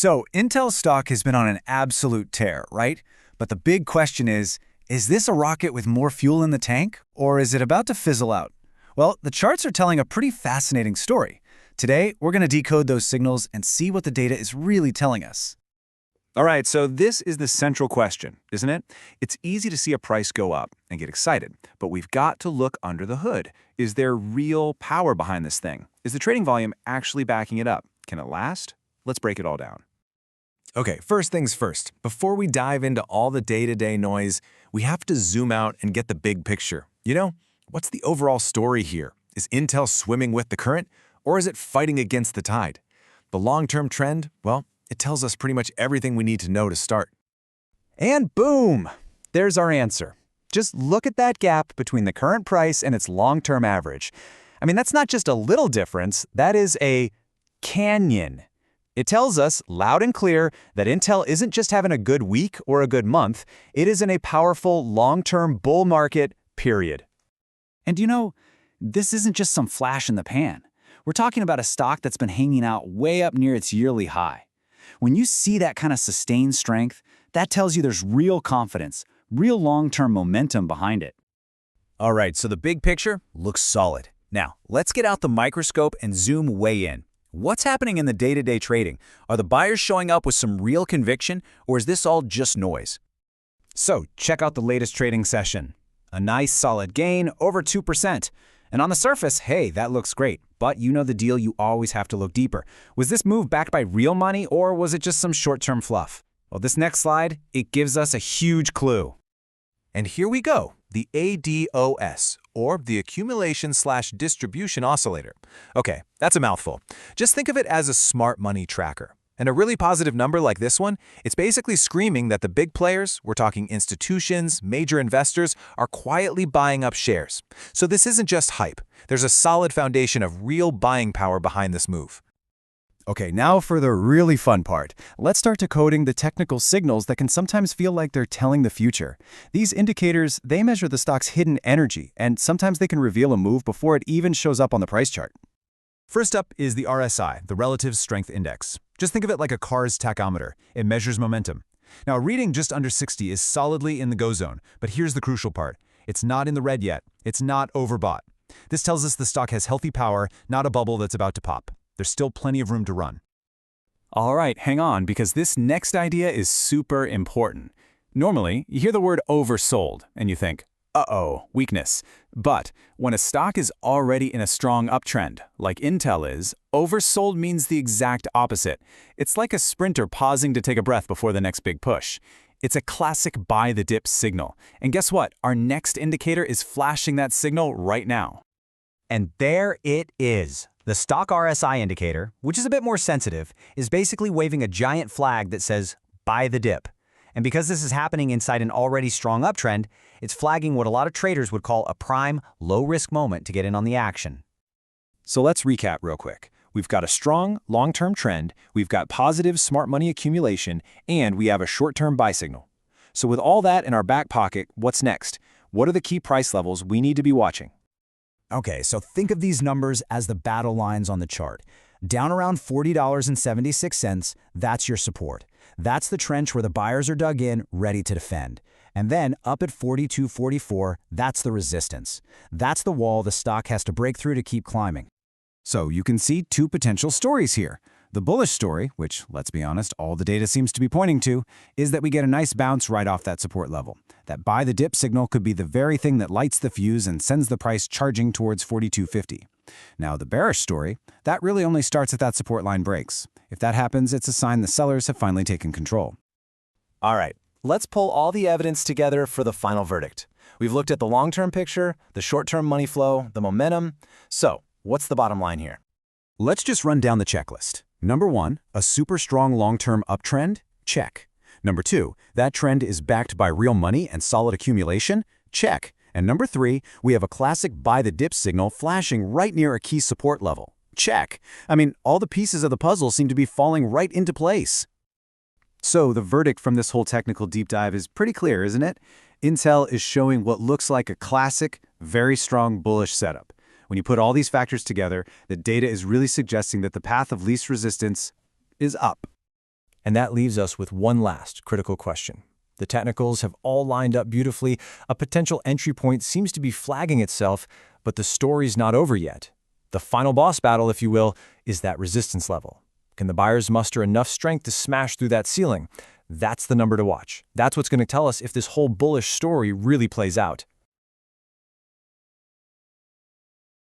So Intel stock has been on an absolute tear, right? But the big question is this a rocket with more fuel in the tank, or is it about to fizzle out? Well, the charts are telling a pretty fascinating story. Today, we're going to decode those signals and see what the data is really telling us. All right, so this is the central question, isn't it? It's easy to see a price go up and get excited, but we've got to look under the hood. Is there real power behind this thing? Is the trading volume actually backing it up? Can it last? Let's break it all down. Okay, first things first. Before we dive into all the day-to-day noise, we have to zoom out and get the big picture. What's the overall story here? Is Intel swimming with the current, or is it fighting against the tide? The long-term trend, well, it tells us pretty much everything we need to know to start. And boom! There's our answer. Just look at that gap between the current price and its long-term average. I mean, that's not just a little difference, that is a canyon. It tells us, loud and clear, that Intel isn't just having a good week or a good month, it is in a powerful long-term bull market, period. And this isn't just some flash in the pan. We're talking about a stock that's been hanging out way up near its yearly high. When you see that kind of sustained strength, that tells you there's real confidence, real long-term momentum behind it. All right, so the big picture looks solid. Now, let's get out the microscope and zoom way in. What's happening in the day-to-day trading? Are the buyers showing up with some real conviction, or is this all just noise? So, check out the latest trading session. A nice solid gain, over 2%. And on the surface, hey, that looks great. But you know the deal, you always have to look deeper. Was this move backed by real money, or was it just some short-term fluff? Well, this next slide, it gives us a huge clue. And here we go, the ADOS, or the Accumulation/Distribution Oscillator. Okay, that's a mouthful. Just think of it as a smart money tracker. And a really positive number like this one, it's basically screaming that the big players, we're talking institutions, major investors, are quietly buying up shares. So this isn't just hype. There's a solid foundation of real buying power behind this move. Okay, now for the really fun part. Let's start decoding the technical signals that can sometimes feel like they're telling the future. These indicators, they measure the stock's hidden energy, and sometimes they can reveal a move before it even shows up on the price chart. First up is the RSI, the Relative Strength Index. Just think of it like a car's tachometer. It measures momentum. Now, a reading just under 60 is solidly in the go zone, but here's the crucial part. It's not in the red yet. It's not overbought. This tells us the stock has healthy power, not a bubble that's about to pop. There's still plenty of room to run. All right, hang on, because this next idea is super important. Normally, you hear the word oversold, and you think, uh-oh, weakness. But when a stock is already in a strong uptrend, like Intel is, oversold means the exact opposite. It's like a sprinter pausing to take a breath before the next big push. It's a classic buy the dip signal. And guess what? Our next indicator is flashing that signal right now. And there it is. The stock RSI indicator, which is a bit more sensitive, is basically waving a giant flag that says, buy the dip. And because this is happening inside an already strong uptrend, it's flagging what a lot of traders would call a prime, low-risk moment to get in on the action. So let's recap real quick. We've got a strong, long-term trend, we've got positive smart money accumulation, and we have a short-term buy signal. So with all that in our back pocket, what's next? What are the key price levels we need to be watching? Okay, so think of these numbers as the battle lines on the chart. Down around $40.76, that's your support. That's the trench where the buyers are dug in, ready to defend. And then up at $42.44, that's the resistance. That's the wall the stock has to break through to keep climbing. So you can see two potential stories here. The bullish story, which, let's be honest, all the data seems to be pointing to, is that we get a nice bounce right off that support level. That buy the dip signal could be the very thing that lights the fuse and sends the price charging towards $42.50. Now, the bearish story, that really only starts if that support line breaks. If that happens, it's a sign the sellers have finally taken control. All right, let's pull all the evidence together for the final verdict. We've looked at the long-term picture, the short-term money flow, the momentum. So, what's the bottom line here? Let's just run down the checklist. Number 1, a super strong long-term uptrend? Check. Number 2, that trend is backed by real money and solid accumulation? Check. And number 3, we have a classic buy the dip signal flashing right near a key support level. Check. I mean, all the pieces of the puzzle seem to be falling right into place. So the verdict from this whole technical deep dive is pretty clear, isn't it? Intel is showing what looks like a classic, very strong bullish setup. When you put all these factors together, the data is really suggesting that the path of least resistance is up. And that leaves us with one last critical question. The technicals have all lined up beautifully. A potential entry point seems to be flagging itself, but the story's not over yet. The final boss battle, if you will, is that resistance level. Can the buyers muster enough strength to smash through that ceiling? That's the number to watch. That's what's going to tell us if this whole bullish story really plays out.